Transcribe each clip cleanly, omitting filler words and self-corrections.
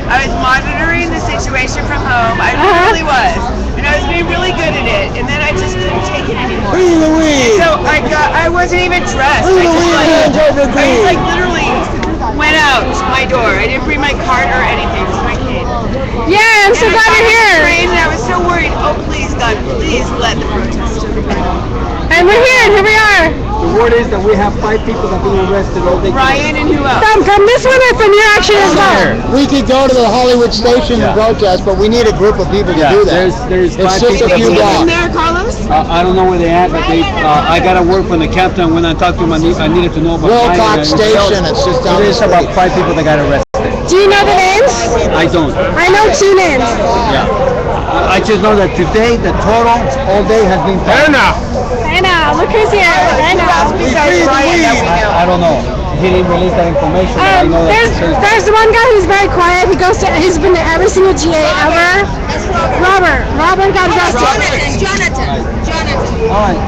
I was monitoring the situation from home. I really was. And I was being really good at it. And then I just couldn't take it anymore. So I wasn't even dressed. I just literally went out my door. I didn't bring my cart or anything. Just my cane. Yeah, I'm so glad you're here. And I was so worried. Oh, please, God, please let the protest to the And we're here, and here we are. The word is that we have 5 people that have been arrested all day. Ryan and who else? From this one or from your action as well? We could go to the Hollywood station and protest, but we need a group of people to do that. There's It's 5 just people a few blocks. There, Carlos? I don't know where they at, but I got a word from the captain. When I talked to him, I needed to know about Wilcox Station. It's just down the There's street. about 5 people that got arrested. Do you know the names? I don't. I know 2 names. Yeah. I just know that today the total all day has been There now. I know. Look who's here. I know. I don't know. He didn't release that information. But I know that There's one guy who's very quiet. He's been to every single GA ever. Robert. Robert got arrested. Jonathan. all right.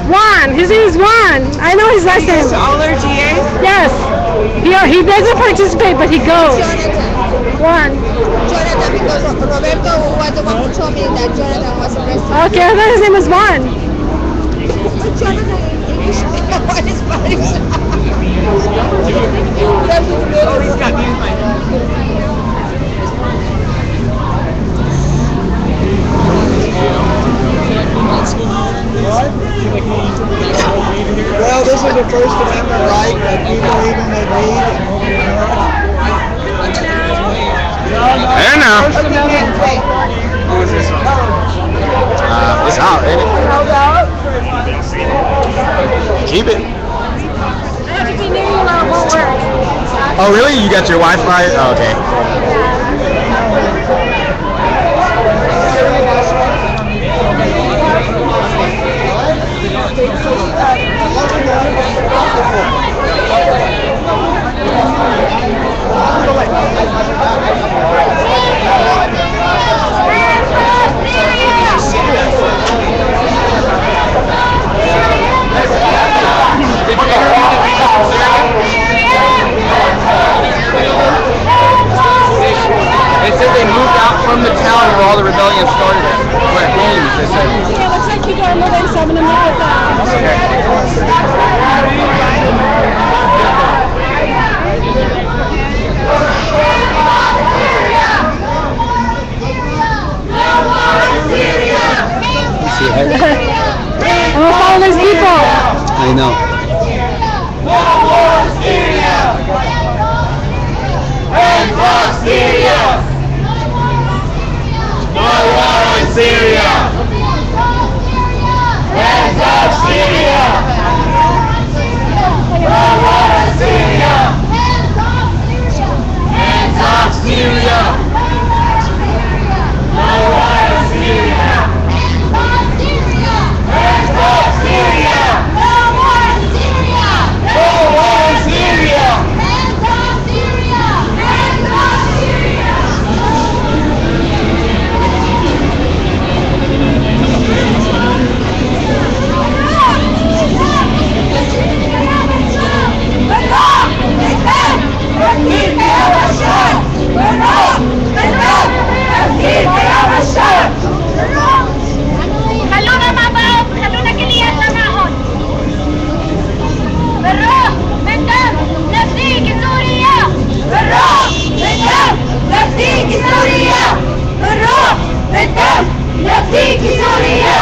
Juan. His name is Juan. I know his last name. All our GAs? Yes. He doesn't participate, but he goes. Juan. Jonathan, because Roberto was the one who told me that Jonathan was arrested. Okay, I thought his name was Juan. Jonathan in English, what is Spanish? Oh, he's got me. Well, this is the First Amendment right that people even that read. There now. It's out, ain't it? Keep it. Oh, really? You got your Wi-Fi? Oh, okay. They said they moved out from the town where all the rebellion started at. Where Games, they said. Yeah, looks like people are moving, so I'm going to move with I'm going to follow these people. I know. No war in Syria! Hands off Syria! No war in Syria! Hands off Syria! No war in Syria! Hands off Syria! No war in Syria! Hands off Syria! No war in Syria! No war in Syria! Hands off Syria! Hands off Syria! خلونا مع بعض خلونا كلياتنا معهم بالروح بالدم نفديك سوريا بالروح بالدم نفديك سوريا بالروح بالدم نفديك سوريا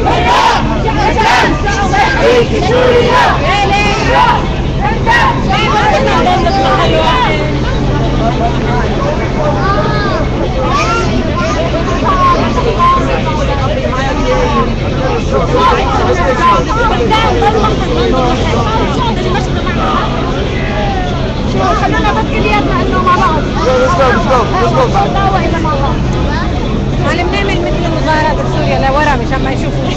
بالروح بالدم نفديك سوريا بالروح خلونا بس كلياتنا انه مع بعض. معلم نعمل مثل المظاهرات بسوريا لورا مشان ما يشوفوا.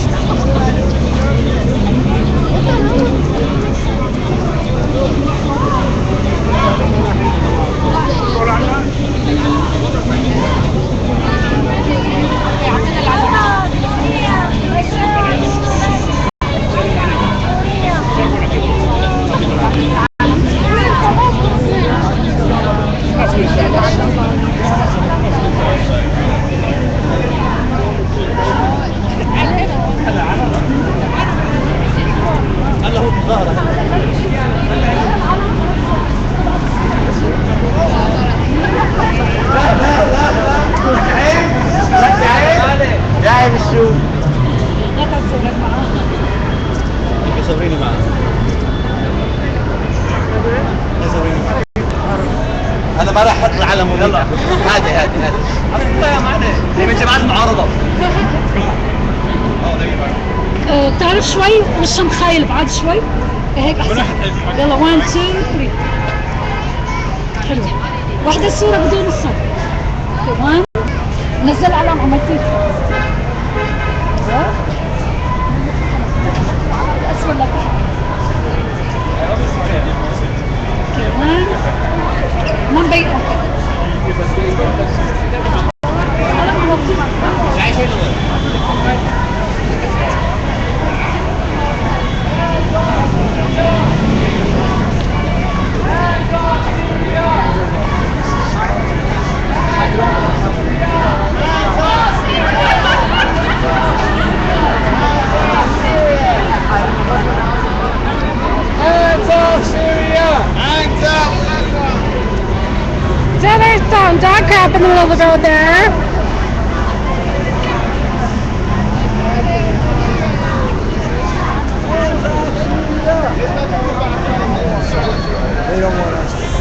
ما راح احط العلم يلا هذه حطها يا معلم هي من جماعه المعارضه تعرف شوي مش متخيل بعد شوي هيك احسن يلا 1 2 3 حلو واحدة صورة بدون الصوت 1 نزل علم عملتين الأسفل لك 1 ما مبين Hands off Syria! Hands up! So there's some dog crap in the middle of the road there. They don't want us to.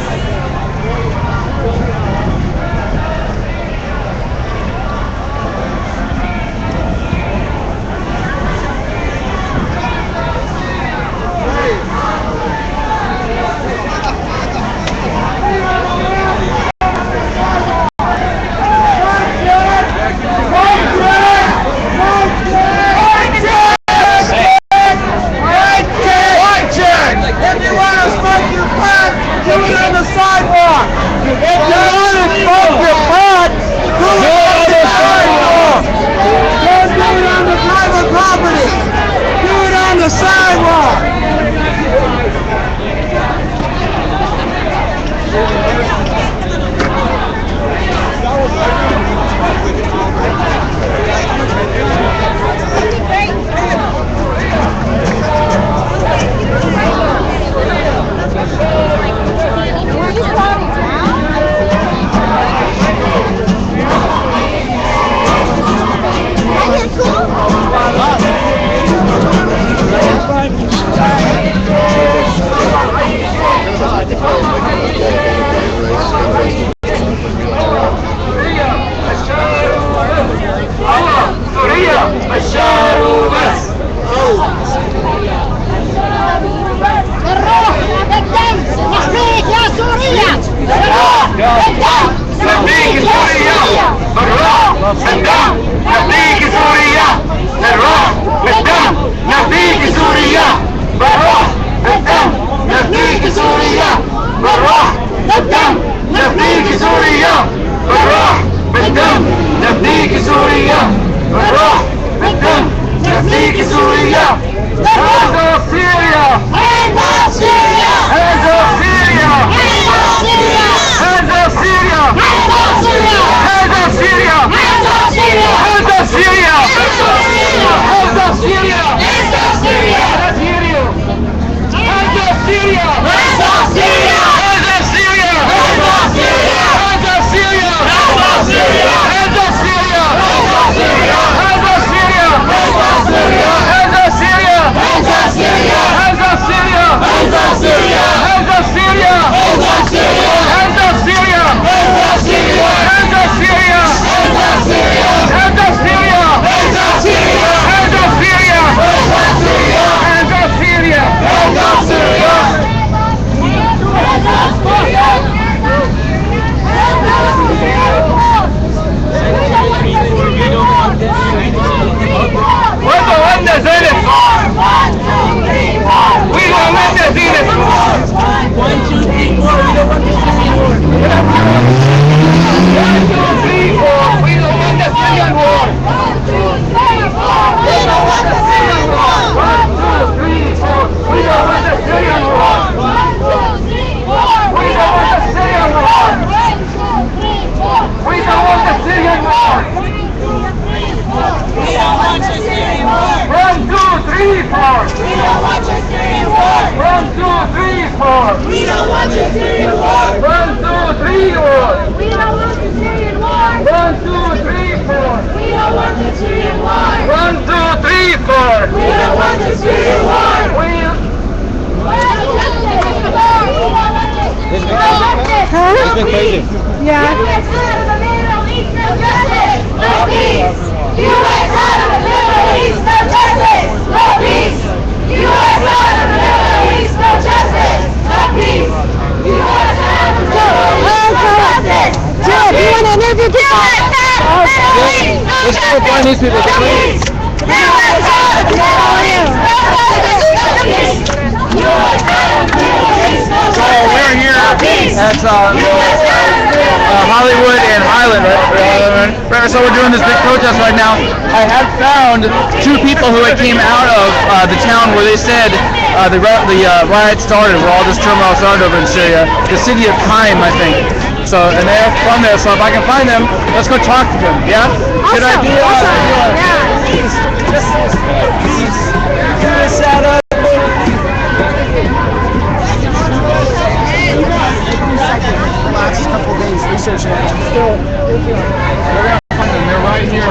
الروح والدم نحميك يا سوريا It's been crazy. Yeah. U.S. out of the Middle East, no justice, no peace. U.S. out of the Middle East, no justice, no peace. U.S. out of the Middle East, no justice, no peace. U.S. out of the Middle East, no justice, no Jill, do you want to interview people? Let's go find these people. So we're here at Hollywood and Highland, right? So we're doing this big protest right now. I have found two people who had came out of the town where they said the riot started, where all this turmoil started over in Syria. The city of Qaim, I think. So, and they're from there. So if I can find them, let's go talk to them. Yeah? Good idea. Last couple days researching it. They're right here.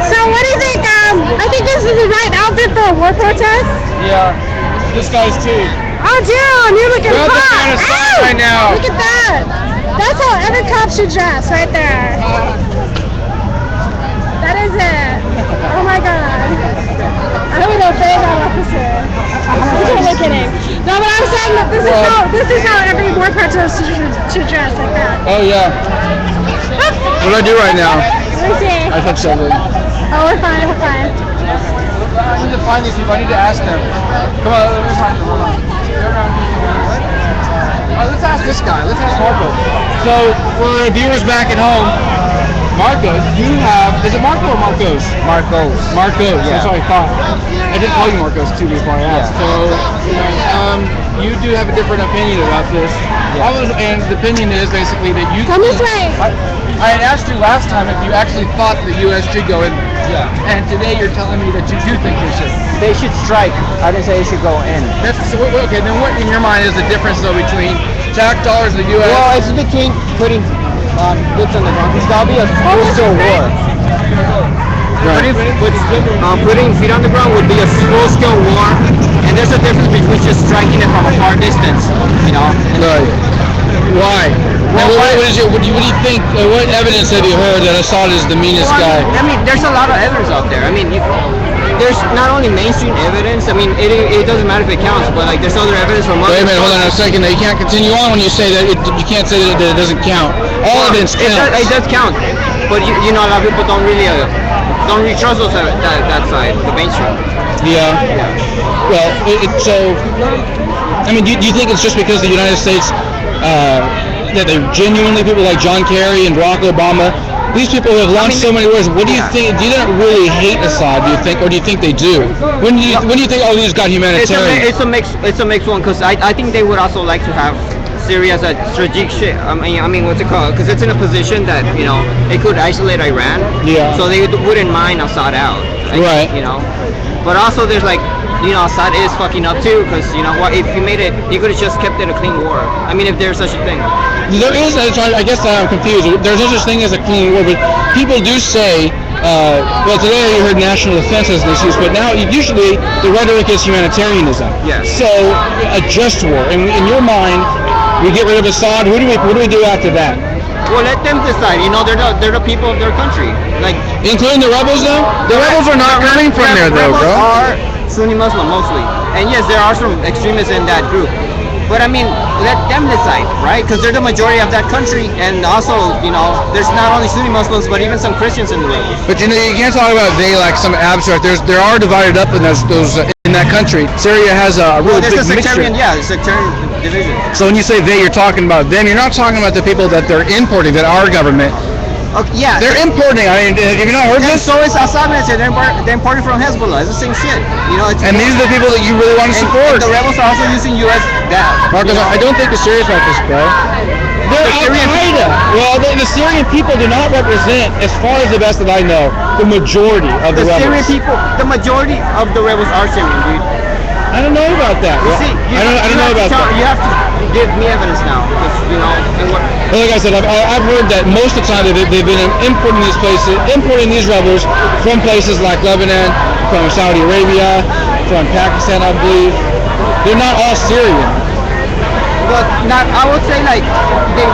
So what do you think? I think this is the right outfit for a war protest. Yeah. This guy's too. Oh, June, you're looking We're at the hot. kind of sign right now. Look at that. That's how every cop should dress, right there. That is it. Oh my God. I would obey that officer. I'm totally kidding. No, but I'm saying that this is how every war protest should dress, like that. Oh yeah. What do I do right now? Let me see. I think so. Oh, we're fine. I need to find these people. I need to ask them. Come on, let me find them. Hold on. Let's ask this guy. Let's ask Marco. So, for our viewers back at home, Marcos, you have, is it Marco or Marcos? Marcos. Marcos, Yeah. that's what I thought. I did call you Marcos too before I asked. Yeah. So, you do have a different opinion about this. Yeah. And the opinion is basically that you... Come this way. I had asked you last time if you actually thought the U.S. should go in. Yeah. And today you're telling me that you do think they should. They should strike. I didn't say they should go in. That's so, okay. Then what in your mind is the difference though between tax dollars in the U.S. Well, it's between putting boots on the ground. There's gotta be a full-scale war. Putting feet on the ground would be a full-scale war, and there's a difference between just striking it from a far distance, you know. Right. Why? Well, What do you think? What evidence have you heard that Assad is the meanest guy? I mean, there's a lot of evidence out there. I mean, there's not only mainstream evidence. I mean, it doesn't matter if it counts, but like there's other evidence from other. Wait a minute, hold on a second. You can't continue on when you say that. You can't say that it doesn't count. All evidence counts. It does count, but you know a lot of people don't really trust those that side, the mainstream. Yeah. Well, so I mean, do you think it's just because the United States that they genuinely people like John Kerry and Barack Obama? These people who have launched so many wars. What do you think? Do you not really hate Assad? Do you think, or do you think they do? When do you think all these got humanitarian? It's a mixed one because I think they would also like to have Syria as a strategic. I mean, what's it called? Because it's in a position that it could isolate Iran. Yeah. So they wouldn't mind Assad out. Right. But also there's like. Assad is fucking up too, because what if he made it, he could have just kept it a clean war. I mean, if there's such a thing. There is. I guess I'm confused. There's no such thing as a clean war, but people do say. Well, today you heard national defense as an excuse, but now usually the rhetoric is humanitarianism. Yes. So a just war, and in your mind, we get rid of Assad. What do we do after that? Well, let them decide. They're the people of their country, like including the rebels, though. The rebels are not coming from there, though, bro. Are Sunni Muslim mostly, and yes, there are some extremists in that group. But I mean, let them decide, right? Because they're the majority of that country, and also, there's not only Sunni Muslims, but even some Christians in the rebels. But you can't talk about they like some abstract. There are divided up in those in that country. Syria has a really big mixture. Sectarian division. So when you say they, you're talking about them. You're not talking about the people that they're importing, that our government. Okay, yeah. They're importing. I mean, have you not heard this? So is Assad military. They're importing from Hezbollah. It's the same shit. And these are the people that you really want to support. And the rebels are also using U.S. Marcus, I don't think they're serious about this, bro. They're Al-Qaeda. Well, the Syrian people do not represent, as far as the best that I know, the majority of the rebels. Syrian people, the majority of the rebels are Syrian, dude. I don't know about that. I don't know about that. You have to give me evidence now, and what. Well, like I said, I've heard that most of the time they've been importing these rebels from places like Lebanon, from Saudi Arabia, from Pakistan, I believe. They're not all Syrian. But not, I would say like they.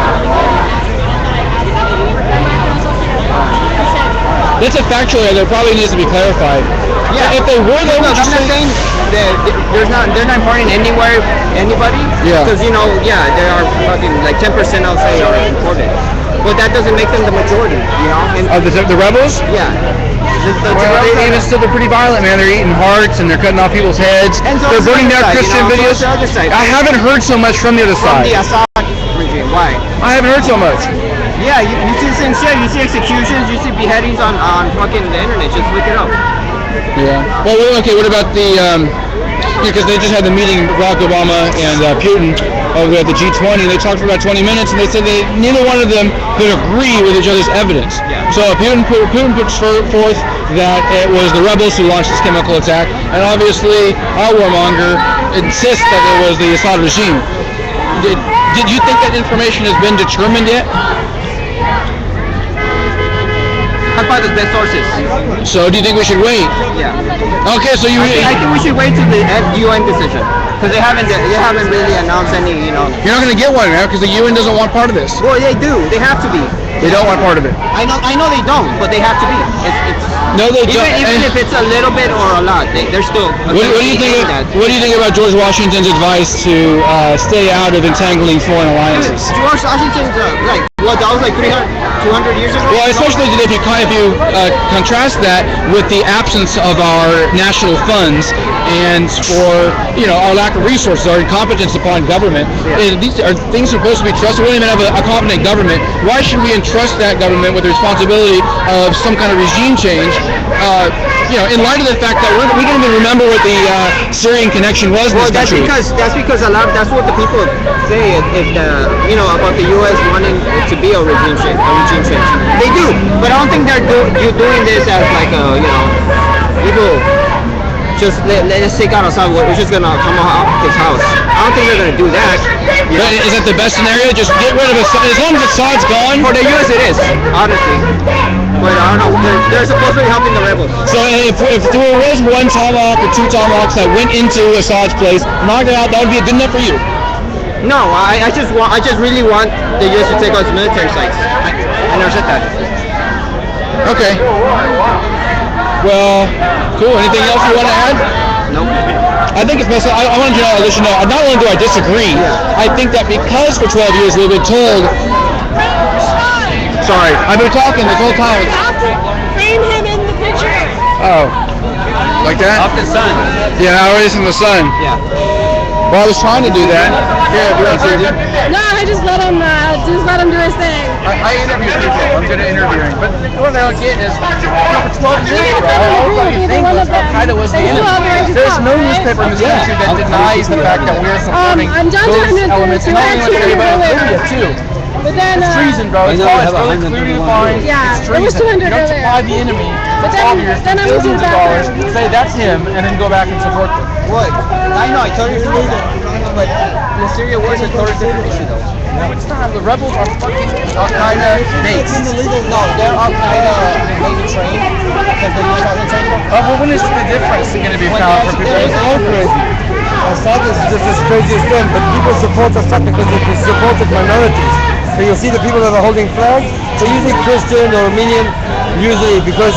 That's a factual error that probably needs to be clarified. Yeah. If they were, though, Look, I'm not saying they're not importing anybody. Yeah. Because there are fucking like 10% I'll say are imported, but that doesn't make them the majority. And the rebels? yeah. Even still, they're pretty violent, man. They're eating hearts and they're cutting off people's heads. And so they're burning down Christian videos. So the other side. I haven't heard so much from the other From side. the Assad regime. Why? I haven't heard so much. Yeah, you see the same shit. You see executions. You see beheadings on fucking the internet. Just look it up. Yeah. Well, okay. What about the? Because they just had the meeting, Barack Obama and Putin, over at the G20, and they talked for about 20 minutes, and they said neither one of them could agree with each other's evidence. Yeah. So Putin puts forth that it was the rebels who launched this chemical attack, and obviously our warmonger insists that it was the Assad regime. Did you think that information has been determined yet? By the best sources. So do you think we should wait? Yeah. Okay, so I think we should wait till the UN decision, because they haven't really announced any. You're not going to get one, man, because the UN doesn't want part of this. Well, they do. They have to be. They don't want part of it. I know they don't, but they have to be. No, they don't. Even if it's a little bit or a lot, they're still. What do you think? What do you think about George Washington's advice to stay out of entangling foreign alliances? George Washington's that was like 200 years ago. Well, especially if you contrast that with the absence of our national funds and for our lack of resources, our incompetence upon government. Yeah. These are things supposed to be trusted. We don't even have a competent government. Why should we entrust that government with the responsibility of some kind of regime change? In light of the fact that we don't even remember what the Syrian connection was in this country. That's because that's what the people say about the U.S. wanting it to be a regime change. They do, but I don't think they're doing this as like people just let's take out Assad. We're just gonna come out his house. I don't think they're gonna do that. But is that the best scenario? Just get rid of Assad. As long as Assad's gone. For the U.S. it is, honestly. But I don't know. They're supposed to be helping the rebels. So if there was one tomahawk or two tomahawks that went into Assad's place, knocked it out, that would be good enough for you? No, I just really want the U.S. to take out its military sites. I never said that. Okay. Well, cool. Anything else you want to add? No. I think it's best. I wanted to let you know. Not only do I disagree, I think that because for 12 years we've been told. Sorry, I've been talking this whole time. Frame him in the picture. Oh, like that? Off the sun. Yeah, always in the sun. Yeah. Well, I was trying to do that. Here, do you want to? No, I just let him do his thing. I interview people. I'm good at interviewing. But what I don't get is, for 12 years, all you think was Al-Qaeda was the enemy. There's no newspaper in this country that denies the fact that we're supporting those elements. And not only with Syria, but Libya, too. But then, it's treason, bro. It's really clearly defined. Yeah, it's it was treason. 200 You don't earlier. supply the enemy for 12 years, billions of dollars, say that's him, and then go back and support them. What? I know, I totally agree. But the Syria war is a totally different issue, though. No, it's not. The rebels are fucking Al-Qaeda based. No, they're Al-Qaeda maybe trained. Because the U.S. hasn't trained them. Well, when is the difference going to be found for people? It's all crazy. Assad is just as crazy as them, but people support Assad because it supported minorities. So you'll see the people that are holding flags, they're usually Christian or Armenian, usually because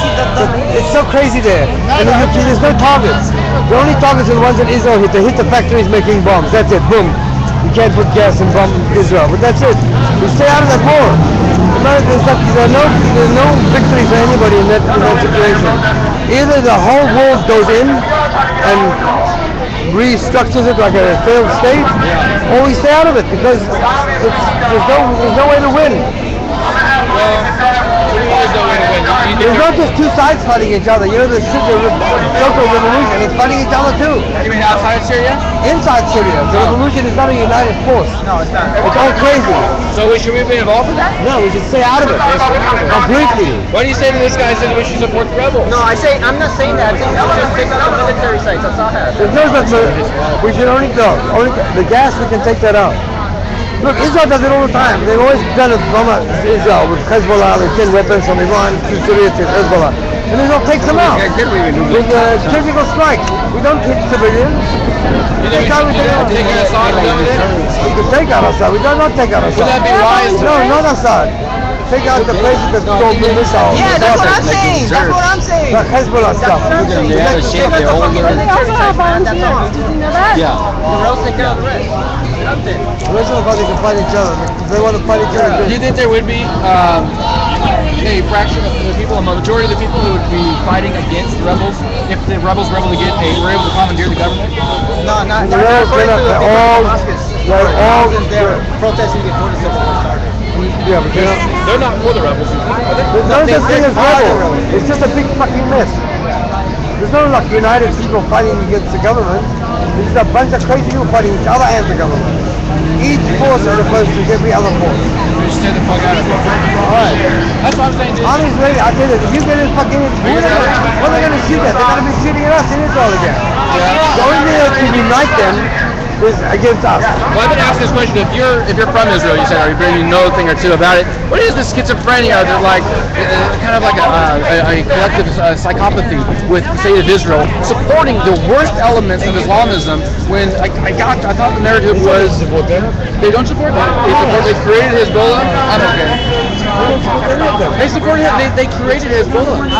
it's so crazy there. And there's no targets. The only targets are the ones in Israel hit. They hit the factories making bombs. That's it. Boom. You can't put gas and bomb Israel. But that's it. We stay out of that war. There's no victory for anybody in that situation. Either the whole world goes in and restructures it like a failed state, or we stay out of it because there's no way to win. There's not just two sides fighting each other. You know, the social revolution is fighting each other too. You mean outside Syria? Inside Syria, the revolution is not a united force. No, it's not. It's all crazy. So should we be involved in that? No, we should stay out of it completely. What do you say to this guy saying we should support the rebels? No, I'm not saying that. I think we should just take out the military sites. That's all I have. There's no such. We should only the gas. We can take that out. Look, Israel does it all the time. They've always done it from Israel with Hezbollah. They send weapons from Iran to Syria to Hezbollah. and then they'll take them out. With surgical strikes. We don't take civilians. You think we should take Assad over there? We could take out Assad. We do not take out Assad. Would that be wise? No, not Assad. Take out the places that don't do missiles. Yeah, that's what I'm saying. That's what I'm saying. The Hezbollah stuff. They have a ship, they hold They also have volunteers. Did you know that? Yeah. The rest take care of the rest. The rest of the party can fight each other. If they want to fight each other, Do you think there would be a fraction of the people, a majority of the people who would be fighting against the rebels if the rebels were able to were able to commandeer the government? No, not They're according to the they're people all- in Damascus. they're all- They're protesting before the civil war started. yeah, but They're not for the rebels. there's no such thing as rebels. It's just a big fucking mess. There's no like united people fighting against the government. There's just a bunch of crazy people fighting each other and the government. Each force is opposed to every other force. Just stay the fuck out of it. Alright. That's what I'm saying, dude. Army's ready. I tell you, if you get in fucking, what are they going to shoot at? They're going to be shooting at us in Israel again. The only thing that can unite them is against us. Well, I've been asking this question. If you're from Israel, you said, or you know a thing or two about it. What is the schizophrenia that like kind of like a collective psychopathy with the state of Israel supporting the worst elements of Islamism? When I thought the narrative was they don't support that. They created Hezbollah. I'm okay. They supported it. They created Hezbollah. No,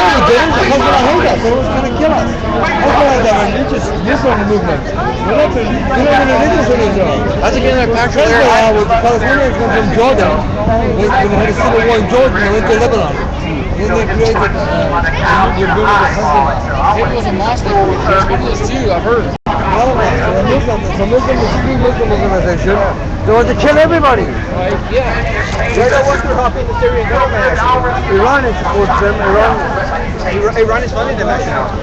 they didn't. Hezbollah hate us. They was going to kill us. Hezbollah is a religious Muslim movement. We're not religious in Israel. That's again a factual error. Hezbollah was the Palestinians come from Jordan. When they had a civil war in Jordan, they went to Lebanon. Then they created the Hezbollah. It was a Muslim too. I've heard. It's a Muslim, extreme Muslim organization. They want to kill everybody. Yeah. They're the ones who help in the Syrian government, actually. Iran supports them. Iran is funding them, actually.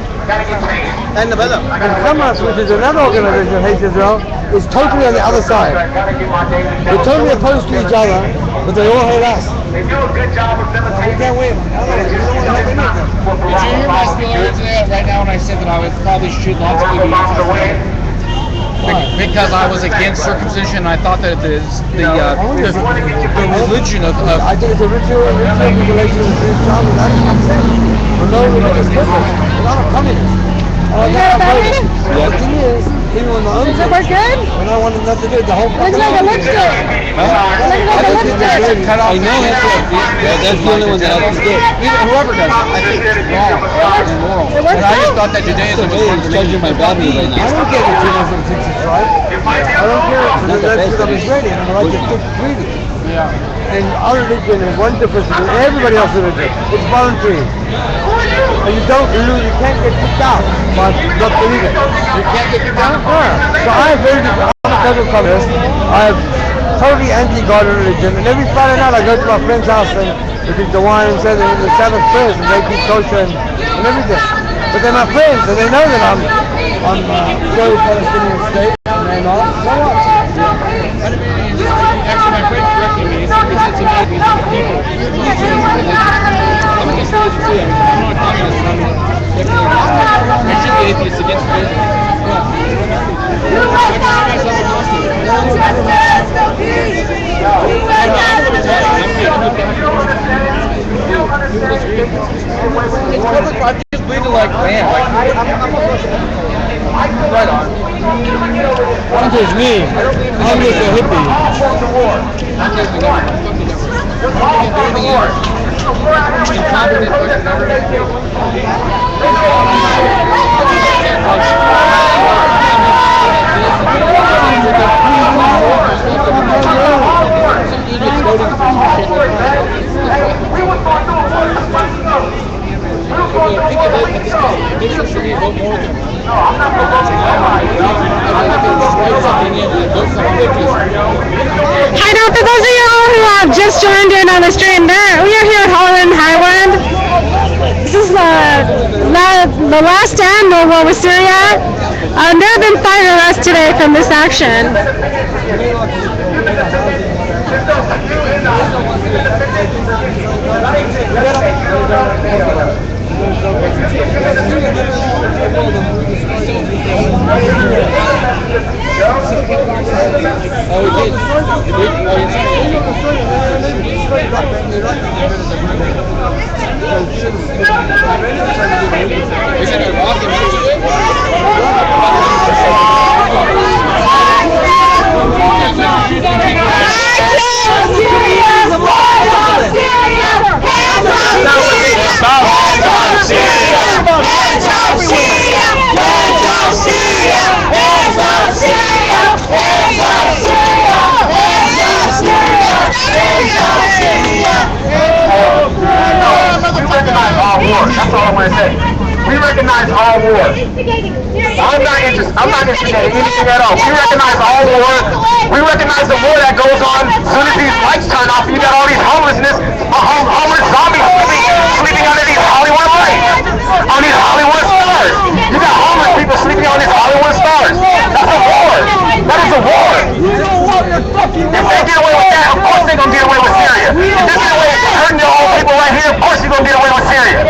And the Belgium. And Hamas, which is another organization that hates Israel, is totally on the other side. They're totally opposed to each other, but they all hate us. They do a good job of We can't win. Otherwise, we don't want to help any of them. Did you hear my spiel earlier today? Right now, when I said that I would probably should logically be because I was against circumcision, I thought that the religion of I think it's a ritual regulation of the Islam is actually for no religious purpose. We're not a communist. The thing is, even on my own Does it work good? when I wanted nothing to do with the whole Looks like a lipstick. cut off. I know that's the only one that helps do it. Whoever does it, I think it's wrong and immoral. And I just thought that Judaism was It's charging my battery right I now. don't care if Judaism thinks it's right. I don't care because that's because I'm Israeli and I like to think freely. Yeah. And our religion is one difference than everybody else's religion. It's voluntary. And you can't get kicked out by not believing. You can't get kicked out? Yeah. So I'm a total communist. I'm totally anti-God religion. And every Friday night I go to my friend's house and we drink the wine and say the Sabbath prayers and they keep kosher and everything. But they're my friends and they know that I'm pro-Palestinian state and they're not. So what? Actually, my friend corrected me. It's amazing that people. I'm against religion too. I'm not a communist. I'm definitely not. I should be atheist against religion. It's public. I just bleeding like man. Right on. Don't judge me. I'm just a hippie. I'm just a incompetent fucking government. Hi now, for those of y'all who have just joined in on the stream, we are here at Holland Highland. This is the last stand of war with Syria. There have been 5 arrests today from this action. That's all I want to say. We recognize all wars. I'm not instigating anything at all. We recognize all wars. We recognize the war that goes on as soon as these lights turn off. You got all these homeless zombies sleeping under these Hollywood lights, on these Hollywood stars. You got homeless people sleeping on these Hollywood stars. That's a war. That is a war. If they get away with that, of course they're gonna get away with Syria. If they get away with hurting your old people right here, of course you're gonna get away with Syria.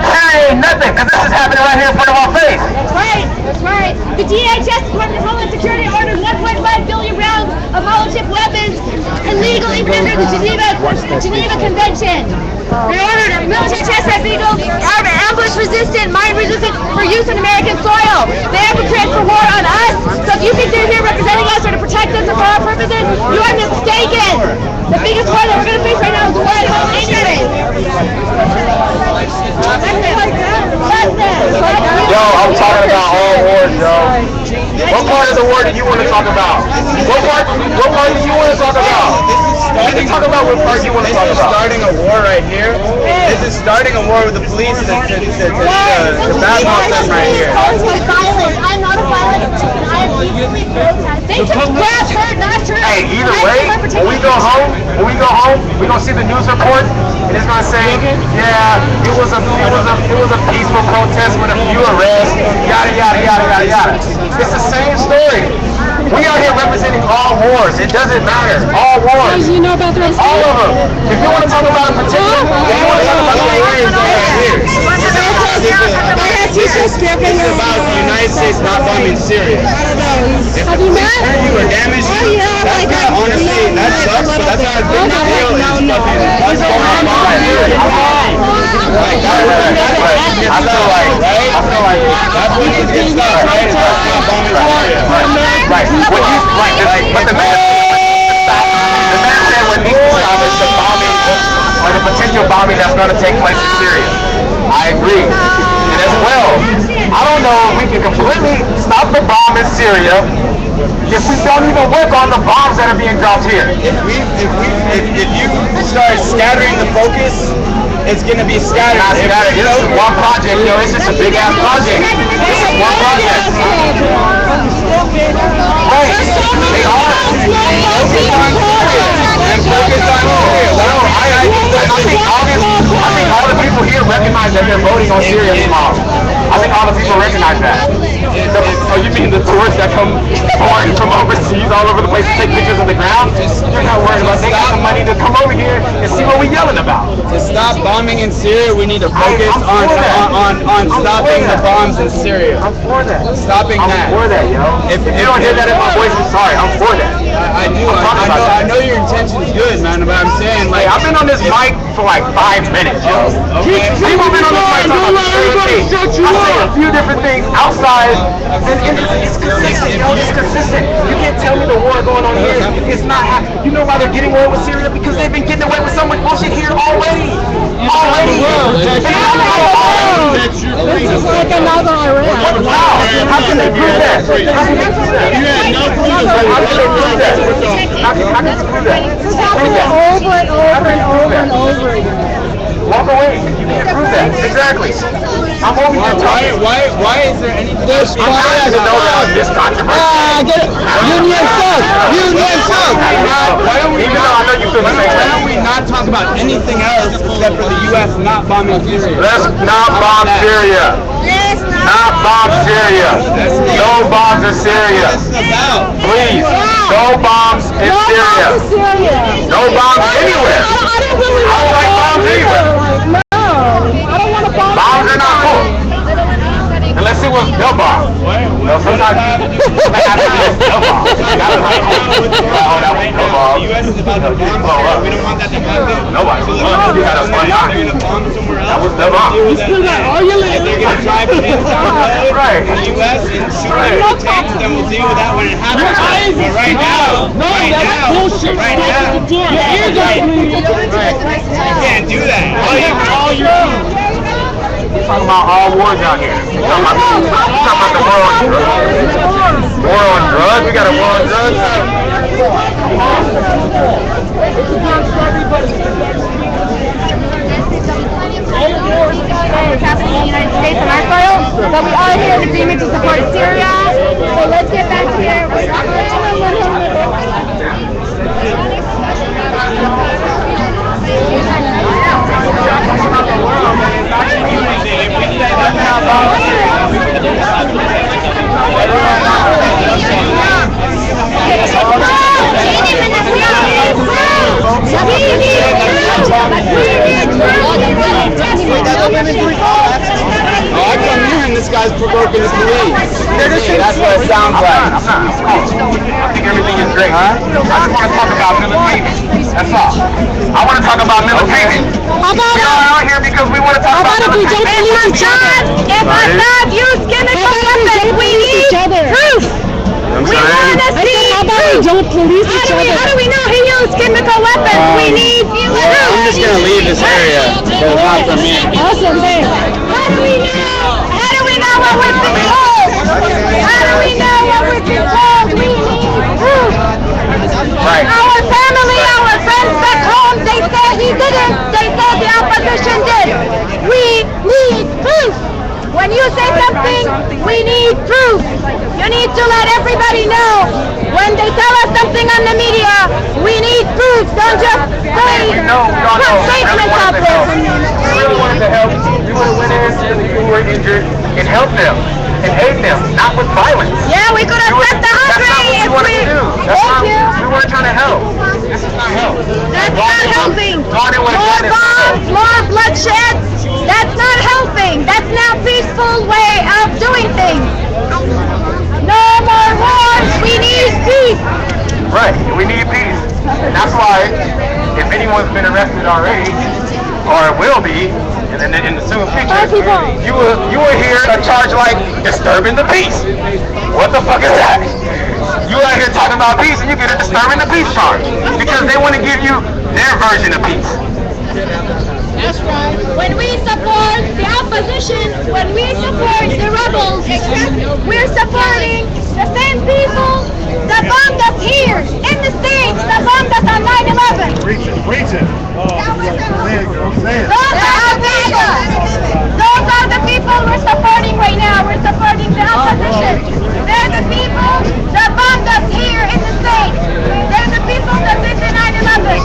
Syria ain't nothing, because this is happening right here in front of our face. That's right. That's right. The DHS, Department of Homeland Security, ordered 1.5 billion rounds of hollow-tipped weapons illegally under the Geneva Convention. They ordered military tests that vehicles are ambush-resistant, mine-resistant for use on American soil. They are prepared for war on us. So if you think they're here representing us or to protect us for our purposes, you are mistaken. The biggest war that we're going to face right now is the war on home injuries. Yo, I'm talking about all wars, yo. What part of the war do you want to talk about? What part do you want to talk about? You can talk about what part you want to talk about. Starting a war right here. This is starting a war with the police to badmouth them right here. I'm not a violent person. I am peacefully protest. They took grass hurt, not true. Hey, either way, when we go home, we're gonna see the news report, and it's gonna say, yeah, it was a peaceful protest with a few arrests, yada yada yada yada yada. It's the same story. We are here representing all wars. It doesn't matter. All wars. You know about the All of them. If you want to talk about a particular, if you want to talk about the areas that are here, It's about the United States not bombing Syria. If the police hurt you or damaged you, that's not, honestly, that sucks, but that's not a big deal. It's fucking us bombing Syria. I feel like that's what needs to get stopped, right? It's us not bombing Syria. right. But the man said what needs to stop is the bombing or the potential bombing that's going to take place in Syria. I agree. And as well, I don't know if we can completely stop the bomb in Syria if we don't even work on the bombs that are being dropped here. If you start scattering the focus, it's gonna be scattered. This is one project, yo. It's just a big ass project. This is one project. Right. They are. Focus on Syria. And focus on Syria. I think all the people here recognize that they're voting on Syria's bomb. I think all the people recognize that. Oh, you mean the tourists that come pouring from overseas all over the place to take pictures of the ground? You're not worried about they got the money to come over here and see what we're yelling about. To stop bombing in Syria, we need to focus on stopping the bombs in Syria. I'm for that. Stopping that. I'm for that, yo. If you don't hear that in my voice, I'm sorry. I'm for that. I do. I know your intention's good, man, but I'm saying, like, Hey, I've been on this mic for like 5 minutes, yo. okay. People been on this mic talking about the same thing. I say a few different things outside, and it's consistent, yo. It's consistent. You can't tell me the war going on here is not happening. You know why they're getting away with Syria? Because they've been getting away with so much bullshit here already. This is like another Iran. How can they prove that? How can they prove that? You had no proof. How can they prove that? How can they prove that? This is happening over and over and over and over again. Walk away. You can't prove that. Exactly. I'm over here talking. Why is there anything? I'm trying to know that this controversy. Get it. Union sucks. Union sucks. Even though I know you feel the same Why don't way. we not talk about anything else except for the U.S. not bombing Syria? Let's not bomb Syria. Not bomb Syria. No bombs in Syria. Please. No bombs in Syria. No bombs anywhere. I don't really I don't like bombs anywhere. no. I don't want to bomb. Bombs are not cool. let's see what's the bomb. No, sometimes that happens to the bomb. That was like, oh, that was the bomb. The U.S. is about to bomb. We don't want that to happen. Nobody. We got a fun time. They're gonna bomb somewhere else. That was the bomb. You still got all your land. They're gonna drive it in Right. the U.S. and shoot our tanks, then we'll deal with that when it happens. But right now, bullshit. right now, you can't do that. We're talking about all wars out here. We're talking about the war on drugs. War on drugs? We got a war on drugs? What's happening in the United States on our soil, but we are here in agreement to support Syria. So let's get back here. I come here and this guy's provoking the police. That's what it sounds like. I think everything is great. I just want to talk about military. That's all. I want to talk about military. We are out here because we want to talk about military. If Assad used chemical weapons, we need proof. We want to see proof. How do we know he used chemical weapons? We need proof. I'm just going to leave this area because it's not for me. Awesome, man. How do we know what we've been told? How do we know what we've been told? We need proof. Right. Our family, our friends back home, they said he didn't. They said the opposition did. We need proof. When you say something, we need proof. You need to let everybody know. When they tell us something on the media, we need proof. Don't just say put statements out there. We really wanted to help. We would have went in to the people who were injured and helped them and aid them, not with violence. Yeah, we could have sent the hungry if we... Thank you. We weren't trying to help. This is not help. That's not helping. More bombs, more bloodshed. That's not helping. That's not a peaceful way of doing things. No more wars. We need peace. Right. We need peace. And that's why, if anyone's been arrested already, or will be, and in the soon future, you were here a charge like disturbing the peace. What the fuck is that? You out here talking about peace and you get a disturbing the peace charge because they want to give you their version of peace. That's right. When we support the opposition, when we support the rebels, we're supporting the same people that bombed us here in the States, that bombed us on 9/11. Preach it. Those are the people we're supporting right now. We're supporting the opposition. They're the people that bombed us here in the States. They're the people that did the 9/11.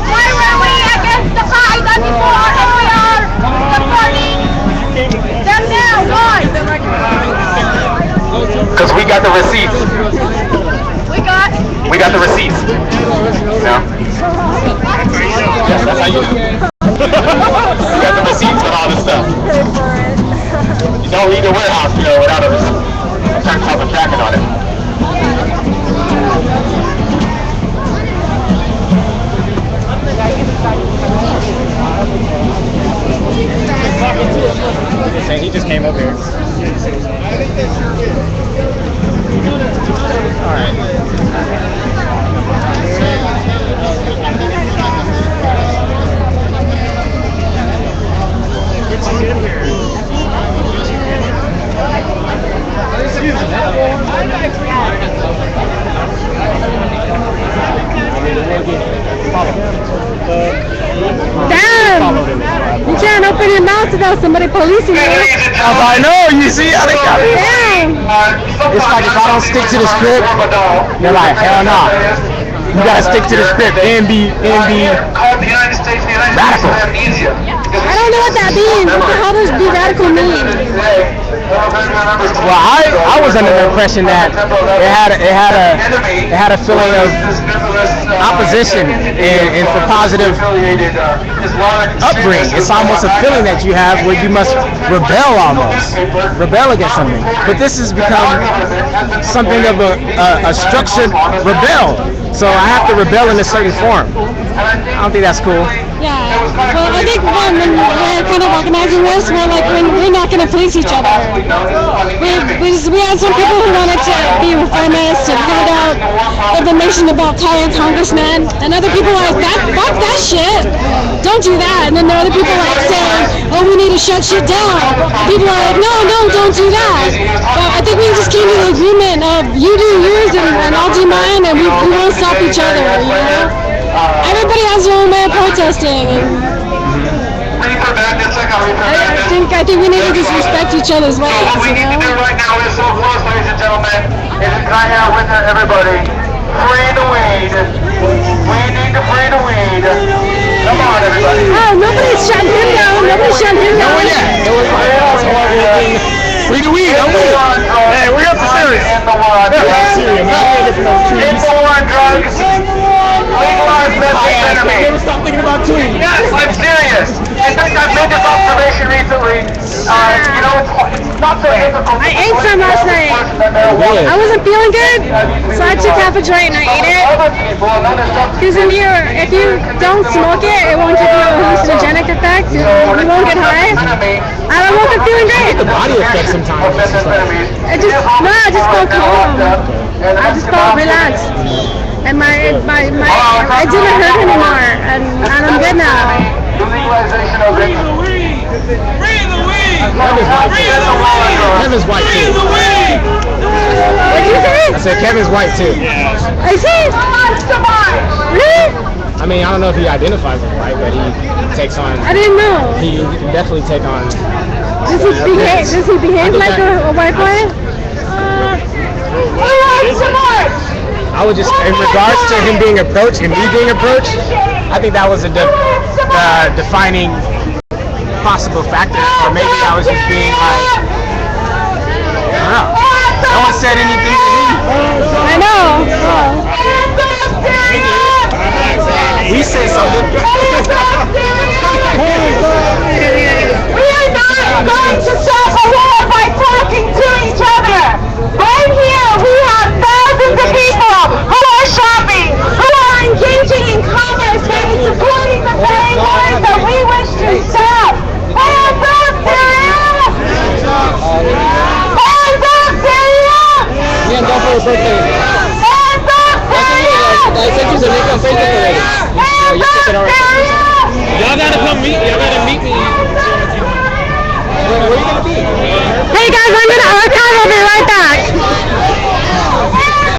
Why were we against the Qaeda before and we are supporting them now? Why? Because we got the receipts. We got the receipts. No? Yes, that's how you do it. We got the receipts and all this stuff. You don't leave the warehouse, without a certain type of tracking on it. He just came up here. Damn! You can't open your mouth without somebody policing you. I know, you see how they got it. Damn! It's like if I don't stick to the script, they're like, hell no. You gotta stick to the script and be radical. I don't know what that means. What the hell does be radical mean? Well, I was under the impression that it had a feeling of opposition and for positive upbringing. It's almost a feeling that you have where you must rebel against something. But this has become something of a structured rebel. So I have to rebel in a certain form. I don't think that's cool. Yeah, well, I think when we're kind of organizing this, we're not going to police each other. We had some people who wanted to be reformists and hand out information about tired congressmen, and other people are like, fuck that shit, don't do that. And then there are other people like saying, oh, we need to shut shit down. People are like, no, don't do that. But I think we just came to the agreement of you do yours and I'll do mine, and we won't stop each other, you know? Everybody has their own way of protesting. I think we need to just respect each other's ways. What we need to do right now is so close, ladies and gentlemen, is to cry out with everybody, free the weed. We need to free the weed. Come on, everybody. Oh, nobody's shut him down. Nobody's shut him down. Free the weed, don't we? Hey, we're up to Syria. In the war on drugs. Legalize methamphetamine. Never stop thinking about tweeting. Yes, I'm serious. In fact, I've made this observation recently. It's not so difficult. I ate some last night. I wasn't feeling good, so I took half a joint and I ate it. Because if you don't smoke it, it won't give you a hallucinogenic effect. You won't get high. I wasn't feeling great. The body effect sometimes. I just felt calm. I just felt relaxed. And I didn't hurt anymore, and I'm good now. Free the weed! Free the weed! Kevin's white too. What did you say? I said Kevin's white too. I see. Really? I mean, I don't know if he identifies as white, but he takes on. I didn't know. He can definitely take on. Does he behave like a white boy? I would just, in regards to him being approached and me being approached, I think that was a defining possible factor. Or maybe I was just being like, I don't know. No one said anything to me. I know. We said something. We are not going to solve a war by talking to each other. Right here, we have thousands of people who are shopping, who are engaging in commerce, maybe supporting the very wars that we wish to stop. Hands up, Syria! Hands up, Syria! Yeah, go for your birthday. Hands up, Syria! I sent you the link on Facebook already. Hands up, Syria! Y'all gotta meet me. Where are you gonna be? Hey guys, I'm gonna